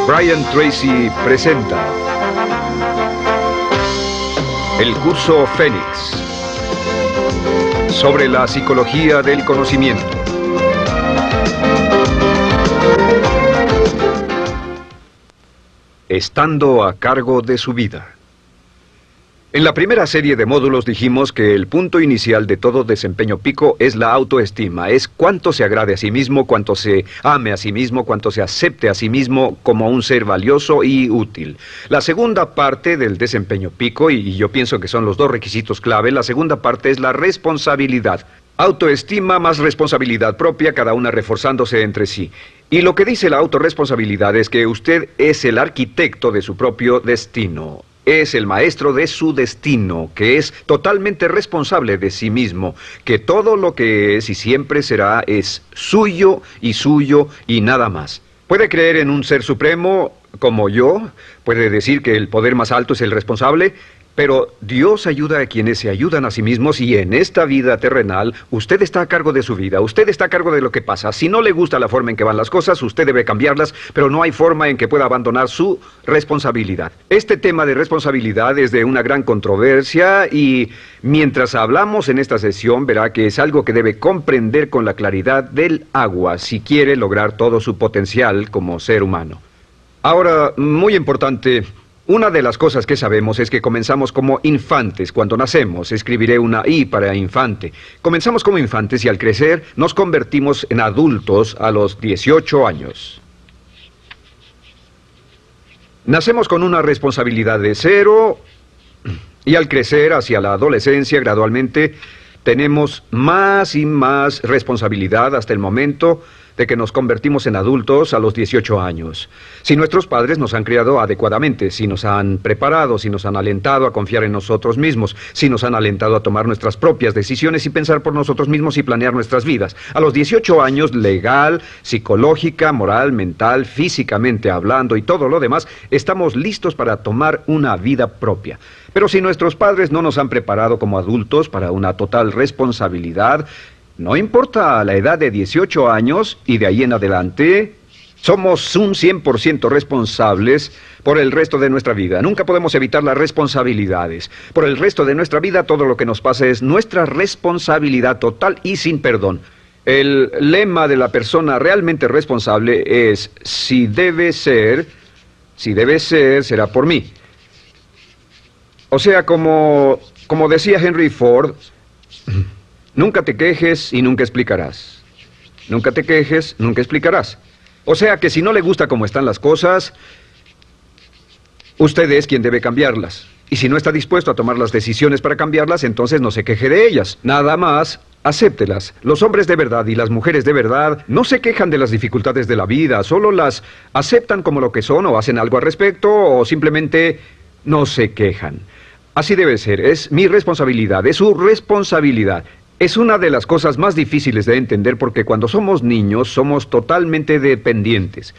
Brian Tracy presenta el curso Fénix sobre la psicología del conocimiento. Estando a cargo de su vida. En la primera serie de módulos dijimos que el punto inicial de todo desempeño pico es la autoestima, es cuánto se agrade a sí mismo, cuánto se ame a sí mismo, cuánto se acepte a sí mismo como un ser valioso y útil. La segunda parte del desempeño pico, y yo pienso que son los dos requisitos clave, la segunda parte es la responsabilidad. Autoestima más responsabilidad propia, cada una reforzándose entre sí. Y lo que dice la autorresponsabilidad es que usted es el arquitecto de su propio destino. Es el maestro de su destino, que es totalmente responsable de sí mismo, que todo lo que es y siempre será es suyo y nada más. Puede creer en un ser supremo como yo, puede decir que el poder más alto es el responsable, pero Dios ayuda a quienes se ayudan a sí mismos y en esta vida terrenal usted está a cargo de su vida, usted está a cargo de lo que pasa. Si no le gusta la forma en que van las cosas, usted debe cambiarlas, pero no hay forma en que pueda abandonar su responsabilidad. Este tema de responsabilidad es de una gran controversia y mientras hablamos en esta sesión verá que es algo que debe comprender con la claridad del agua si quiere lograr todo su potencial como ser humano. Ahora, muy importante, una de las cosas que sabemos es que comenzamos como infantes cuando nacemos. Escribiré una I para infante. Comenzamos como infantes y al crecer nos convertimos en adultos a los 18 años. Nacemos con una responsabilidad de 0 y al crecer hacia la adolescencia gradualmente tenemos más y más responsabilidad hasta el momento de que nos convertimos en adultos a los 18 años. Si nuestros padres nos han criado adecuadamente, si nos han preparado, si nos han alentado a confiar en nosotros mismos, si nos han alentado a tomar nuestras propias decisiones y pensar por nosotros mismos y planear nuestras vidas. A los 18 años, legal, psicológica, moral, mental, físicamente hablando y todo lo demás, estamos listos para tomar una vida propia. Pero si nuestros padres no nos han preparado como adultos para una total responsabilidad, no importa la edad de 18 años y de ahí en adelante, somos un 100% responsables por el resto de nuestra vida. Nunca podemos evitar las responsabilidades. Por el resto de nuestra vida, todo lo que nos pasa es nuestra responsabilidad total y sin perdón. El lema de la persona realmente responsable es, si debe ser, será por mí. O sea, como decía Henry Ford, nunca te quejes y nunca explicarás. Nunca te quejes, nunca explicarás. O sea que si no le gusta cómo están las cosas, usted es quien debe cambiarlas. Y si no está dispuesto a tomar las decisiones para cambiarlas, entonces no se queje de ellas. Nada más, acéptelas. Los hombres de verdad y las mujeres de verdad no se quejan de las dificultades de la vida, solo las aceptan como lo que son o hacen algo al respecto o simplemente no se quejan. Así debe ser, es mi responsabilidad, es su responsabilidad. Es una de las cosas más difíciles de entender porque cuando somos niños somos totalmente dependientes.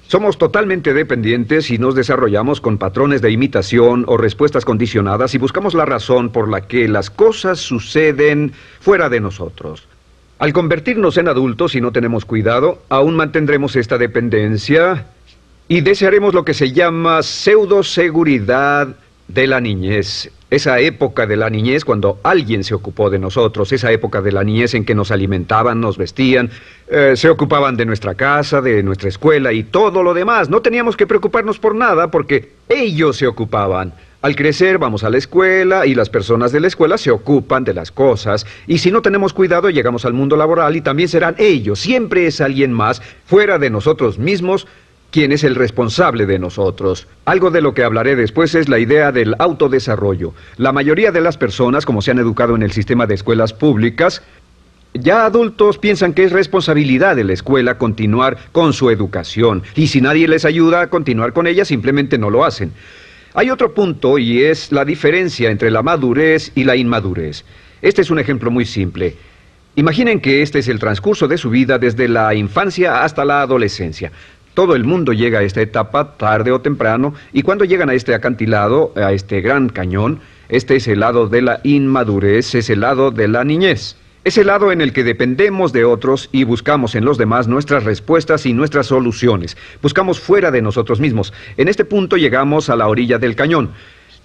Somos totalmente dependientes y nos desarrollamos con patrones de imitación o respuestas condicionadas y buscamos la razón por la que las cosas suceden fuera de nosotros. Al convertirnos en adultos, si no tenemos cuidado, aún mantendremos esta dependencia y desearemos lo que se llama pseudoseguridad de la niñez. Esa época de la niñez cuando alguien se ocupó de nosotros, esa época de la niñez en que nos alimentaban, nos vestían, se ocupaban de nuestra casa, de nuestra escuela y todo lo demás. No teníamos que preocuparnos por nada porque ellos se ocupaban. Al crecer vamos a la escuela y las personas de la escuela se ocupan de las cosas. Y si no tenemos cuidado llegamos al mundo laboral y también serán ellos. Siempre es alguien más fuera de nosotros mismos quien es el responsable de nosotros. Algo de lo que hablaré después es la idea del autodesarrollo. La mayoría de las personas, como se han educado en el sistema de escuelas públicas, ya adultos piensan que es responsabilidad de la escuela continuar con su educación. Y si nadie les ayuda a continuar con ella, simplemente no lo hacen. Hay otro punto y es la diferencia entre la madurez y la inmadurez. Este es un ejemplo muy simple. Imaginen que este es el transcurso de su vida desde la infancia hasta la adolescencia. Todo el mundo llega a esta etapa tarde o temprano y cuando llegan a este acantilado, a este gran cañón, Este es el lado de la inmadurez, es el lado de la niñez. Es el lado en el que dependemos de otros y buscamos en los demás nuestras respuestas y nuestras soluciones. Buscamos fuera de nosotros mismos. En este punto llegamos a la orilla del cañón.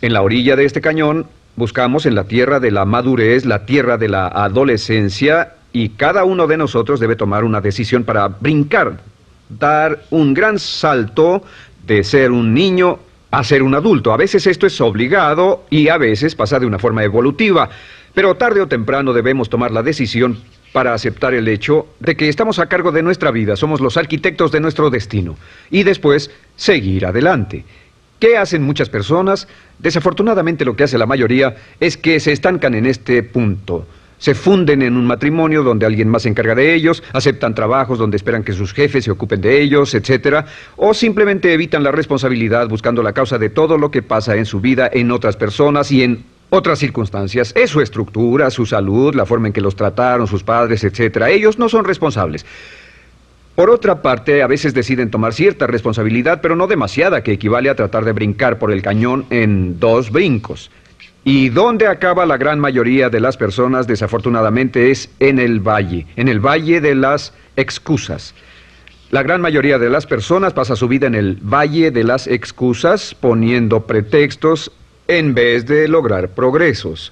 En la orilla de este cañón buscamos en la tierra de la madurez, la tierra de la adolescencia, y cada uno de nosotros debe tomar una decisión para brincar, dar un gran salto de ser un niño a ser un adulto. A veces esto es obligado y a veces pasa de una forma evolutiva. Pero tarde o temprano debemos tomar la decisión para aceptar el hecho de que estamos a cargo de nuestra vida, somos los arquitectos de nuestro destino, y después seguir adelante. ¿Qué hacen muchas personas? Desafortunadamente lo que hace la mayoría es que se estancan en este punto. Se funden en un matrimonio donde alguien más se encarga de ellos, aceptan trabajos donde esperan que sus jefes se ocupen de ellos, etc. O simplemente evitan la responsabilidad buscando la causa de todo lo que pasa en su vida, en otras personas y en otras circunstancias. Es su estructura, su salud, la forma en que los trataron sus padres, etc. Ellos no son responsables. Por otra parte, a veces deciden tomar cierta responsabilidad, pero no demasiada, que equivale a tratar de brincar por el cañón en 2 brincos. ¿Y dónde acaba la gran mayoría de las personas? Desafortunadamente es en el valle de las excusas. La gran mayoría de las personas pasa su vida en el valle de las excusas, poniendo pretextos en vez de lograr progresos.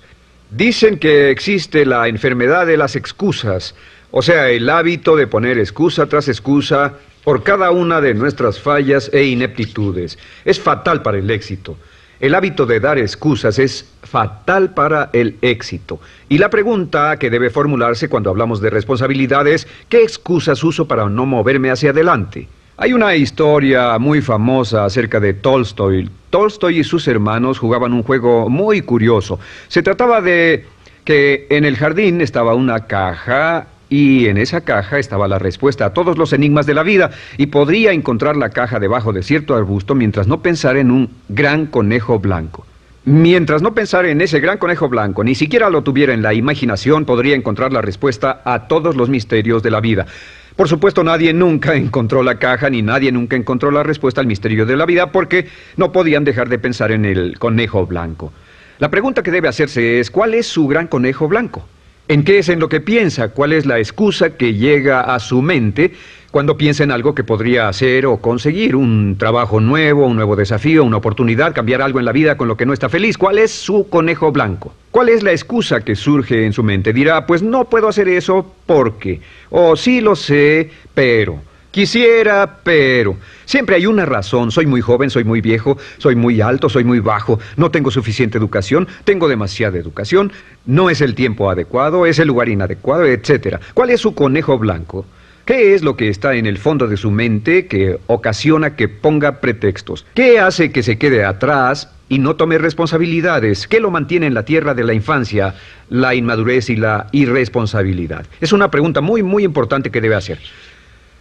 Dicen que existe la enfermedad de las excusas, o sea, el hábito de poner excusa tras excusa por cada una de nuestras fallas e ineptitudes. Es fatal para el éxito. El hábito de dar excusas es fatal para el éxito. Y la pregunta que debe formularse cuando hablamos de responsabilidad es, ¿qué excusas uso para no moverme hacia adelante? Hay una historia muy famosa acerca de Tolstoy. Tolstoy y sus hermanos jugaban un juego muy curioso. Se trataba de que en el jardín estaba una caja y en esa caja estaba la respuesta a todos los enigmas de la vida, y podría encontrar la caja debajo de cierto arbusto mientras no pensara en un gran conejo blanco. Mientras no pensara en ese gran conejo blanco, ni siquiera lo tuviera en la imaginación, podría encontrar la respuesta a todos los misterios de la vida. Por supuesto, nadie nunca encontró la caja, ni nadie nunca encontró la respuesta al misterio de la vida, porque no podían dejar de pensar en el conejo blanco. La pregunta que debe hacerse es, ¿cuál es su gran conejo blanco? ¿En qué es en lo que piensa? ¿Cuál es la excusa que llega a su mente cuando piensa en algo que podría hacer o conseguir? Un trabajo nuevo, un nuevo desafío, una oportunidad, cambiar algo en la vida con lo que no está feliz. ¿Cuál es su conejo blanco? ¿Cuál es la excusa que surge en su mente? Dirá, pues no puedo hacer eso porque, o sí lo sé, pero... Quisiera, pero... Siempre hay una razón. Soy muy joven, soy muy viejo, soy muy alto, soy muy bajo, no tengo suficiente educación, tengo demasiada educación, no es el tiempo adecuado, es el lugar inadecuado, etc. ¿Cuál es su conejo blanco? ¿Qué es lo que está en el fondo de su mente que ocasiona que ponga pretextos? ¿Qué hace que se quede atrás y no tome responsabilidades? ¿Qué lo mantiene en la tierra de la infancia, la inmadurez y la irresponsabilidad? Es una pregunta muy, muy importante que debe hacer.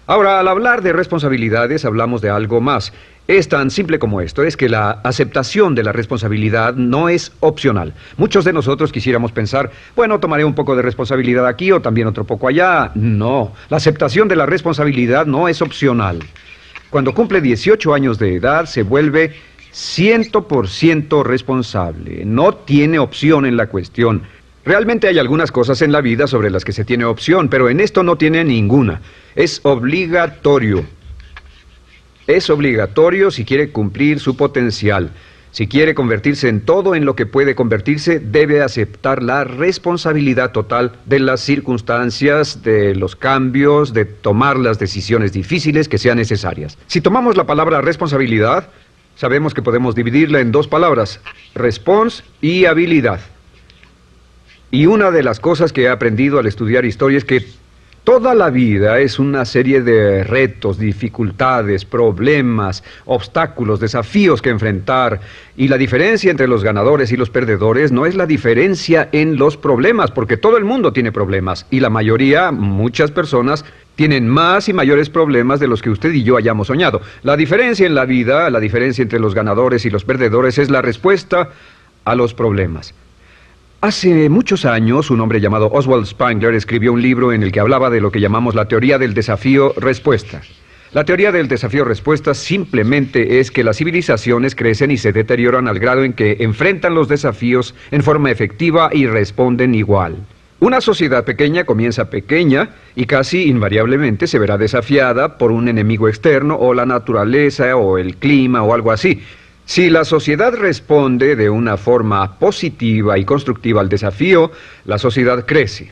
Ahora, al hablar de responsabilidades, hablamos de algo más. Es tan simple como esto, es que la aceptación de la responsabilidad no es opcional. Muchos de nosotros quisiéramos pensar, bueno, tomaré un poco de responsabilidad aquí o también otro poco allá. No, la aceptación de la responsabilidad no es opcional. Cuando cumple 18 años de edad, se vuelve 100% responsable. No tiene opción en la cuestión. Realmente hay algunas cosas en la vida sobre las que se tiene opción, pero en esto no tiene ninguna. Es obligatorio. Es obligatorio si quiere cumplir su potencial. Si quiere convertirse en todo en lo que puede convertirse, debe aceptar la responsabilidad total de las circunstancias, de los cambios, de tomar las decisiones difíciles que sean necesarias. Si tomamos la palabra responsabilidad, sabemos que podemos dividirla en 2 palabras, respons y habilidad. Y una de las cosas que he aprendido al estudiar historia es que toda la vida es una serie de retos, dificultades, problemas, obstáculos, desafíos que enfrentar. Y la diferencia entre los ganadores y los perdedores no es la diferencia en los problemas, porque todo el mundo tiene problemas. Y la mayoría, muchas personas, tienen más y mayores problemas de los que usted y yo hayamos soñado. La diferencia en la vida, la diferencia entre los ganadores y los perdedores es la respuesta a los problemas. Hace muchos años, un hombre llamado Oswald Spengler escribió un libro en el que hablaba de lo que llamamos la teoría del desafío-respuesta. La teoría del desafío-respuesta simplemente es que las civilizaciones crecen y se deterioran al grado en que enfrentan los desafíos en forma efectiva y responden igual. Una sociedad pequeña comienza pequeña y casi invariablemente se verá desafiada por un enemigo externo o la naturaleza o el clima o algo así. Si la sociedad responde de una forma positiva y constructiva al desafío, la sociedad crece.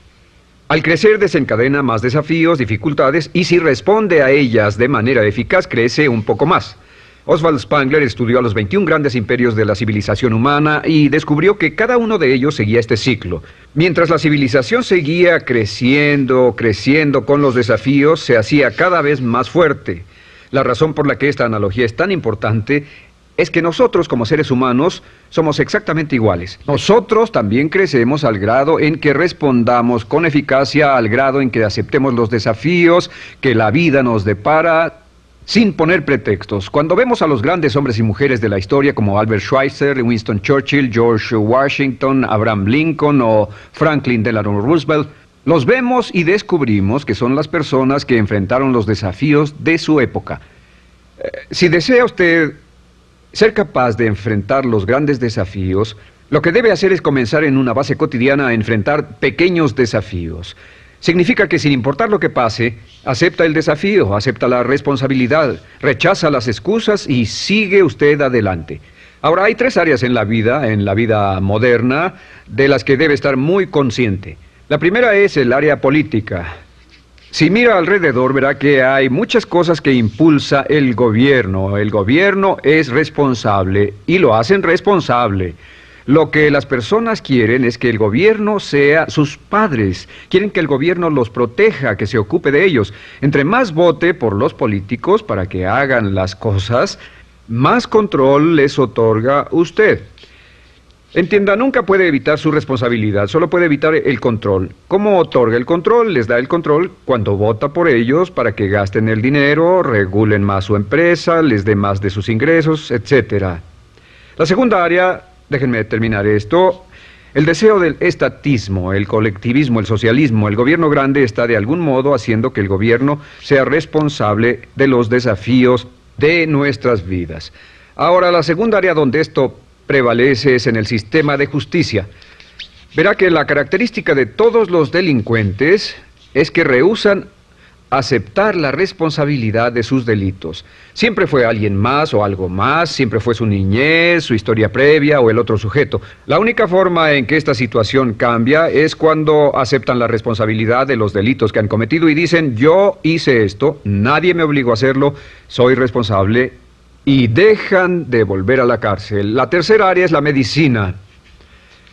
Al crecer desencadena más desafíos, dificultades, y si responde a ellas de manera eficaz, crece un poco más. Oswald Spengler estudió a los 21 grandes imperios de la civilización humana y descubrió que cada uno de ellos seguía este ciclo. Mientras la civilización seguía creciendo con los desafíos, se hacía cada vez más fuerte. La razón por la que esta analogía es tan importante es que nosotros, como seres humanos, somos exactamente iguales. Nosotros también crecemos al grado en que respondamos con eficacia, al grado en que aceptemos los desafíos que la vida nos depara, sin poner pretextos. Cuando vemos a los grandes hombres y mujeres de la historia como Albert Schweitzer, Winston Churchill, George Washington, Abraham Lincoln o Franklin Delano Roosevelt, los vemos y descubrimos que son las personas que enfrentaron los desafíos de su época. Si desea usted ser capaz de enfrentar los grandes desafíos, lo que debe hacer es comenzar en una base cotidiana a enfrentar pequeños desafíos. Significa que sin importar lo que pase, acepta el desafío, acepta la responsabilidad, rechaza las excusas y sigue usted adelante. Ahora, hay 3 áreas en la vida moderna, de las que debe estar muy consciente. La primera es el área política. Si mira alrededor, verá que hay muchas cosas que impulsa el gobierno. El gobierno es responsable y lo hacen responsable. Lo que las personas quieren es que el gobierno sea sus padres. Quieren que el gobierno los proteja, que se ocupe de ellos. Entre más vote por los políticos para que hagan las cosas, más control les otorga usted. Entienda, nunca puede evitar su responsabilidad, solo puede evitar el control. ¿Cómo otorga el control? Les da el control cuando vota por ellos para que gasten el dinero, regulen más su empresa, les dé más de sus ingresos, etc. La segunda área, déjenme terminar esto, el deseo del estatismo, el colectivismo, el socialismo. El gobierno grande está de algún modo haciendo que el gobierno sea responsable de los desafíos de nuestras vidas. Ahora, la segunda área donde esto prevalece es en el sistema de justicia. Verá que la característica de todos los delincuentes es que rehúsan aceptar la responsabilidad de sus delitos. Siempre fue alguien más o algo más, siempre fue su niñez, su historia previa o el otro sujeto. La única forma en que esta situación cambia es cuando aceptan la responsabilidad de los delitos que han cometido y dicen: yo hice esto, nadie me obligó a hacerlo, soy responsable, y dejan de volver a la cárcel. La tercera área es la medicina.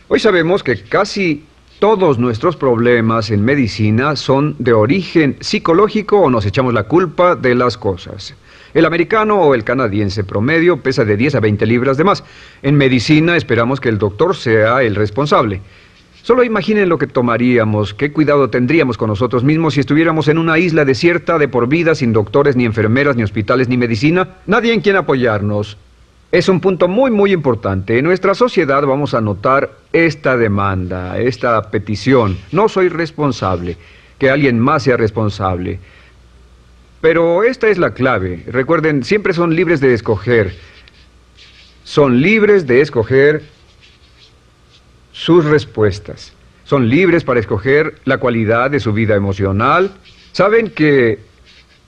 Hoy sabemos que casi todos nuestros problemas en medicina son de origen psicológico o nos echamos la culpa de las cosas. El americano o el canadiense promedio pesa de 10 a 20 libras de más. En medicina esperamos que el doctor sea el responsable. Solo imaginen lo que tomaríamos, qué cuidado tendríamos con nosotros mismos si estuviéramos en una isla desierta de por vida, sin doctores, ni enfermeras, ni hospitales, ni medicina. Nadie en quien apoyarnos. Es un punto muy, muy importante. En nuestra sociedad vamos a notar esta demanda, esta petición. No soy responsable, que alguien más sea responsable. Pero esta es la clave. Recuerden, siempre son libres de escoger. Son libres de escoger sus respuestas. Son libres para escoger la cualidad de su vida emocional. Saben que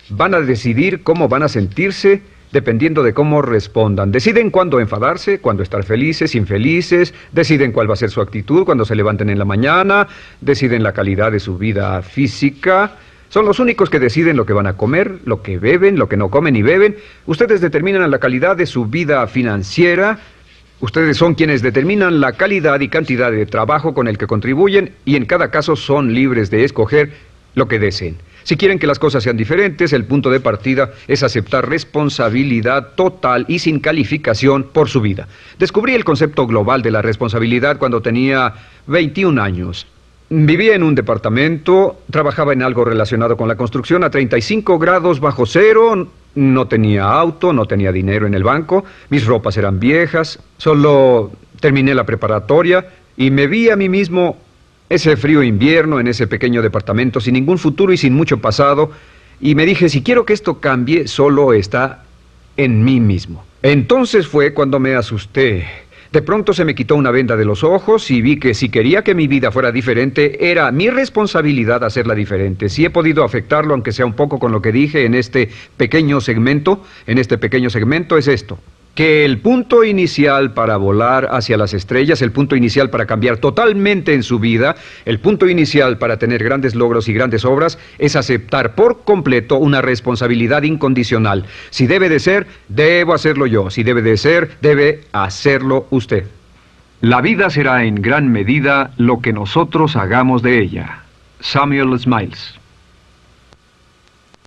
van a decidir cómo van a sentirse dependiendo de cómo respondan. Deciden cuándo enfadarse, cuándo estar felices, infelices. Deciden cuál va a ser su actitud cuando se levanten en la mañana. Deciden la calidad de su vida física. Son los únicos que deciden lo que van a comer, lo que beben, lo que no comen y beben. Ustedes determinan la calidad de su vida financiera. Ustedes son quienes determinan la calidad y cantidad de trabajo con el que contribuyen y en cada caso son libres de escoger lo que deseen. Si quieren que las cosas sean diferentes, el punto de partida es aceptar responsabilidad total y sin calificación por su vida. Descubrí el concepto global de la responsabilidad cuando tenía 21 años. Vivía en un departamento, trabajaba en algo relacionado con la construcción a 35 grados bajo cero, no tenía auto, no tenía dinero en el banco, mis ropas eran viejas, solo terminé la preparatoria y me vi a mí mismo ese frío invierno en ese pequeño departamento sin ningún futuro y sin mucho pasado, Y me dije, si quiero que esto cambie, solo está en mí mismo. Entonces fue cuando me asusté. De pronto se me quitó una venda de los ojos y vi que si quería que mi vida fuera diferente, era mi responsabilidad hacerla diferente. Si he podido afectarlo, aunque sea un poco con lo que dije en este pequeño segmento, es esto. Que el punto inicial para volar hacia las estrellas, el punto inicial para cambiar totalmente en su vida, el punto inicial para tener grandes logros y grandes obras, es aceptar por completo una responsabilidad incondicional. Si debe de ser, debo hacerlo yo. Si debe de ser, debe hacerlo usted. La vida será en gran medida lo que nosotros hagamos de ella. Samuel Smiles.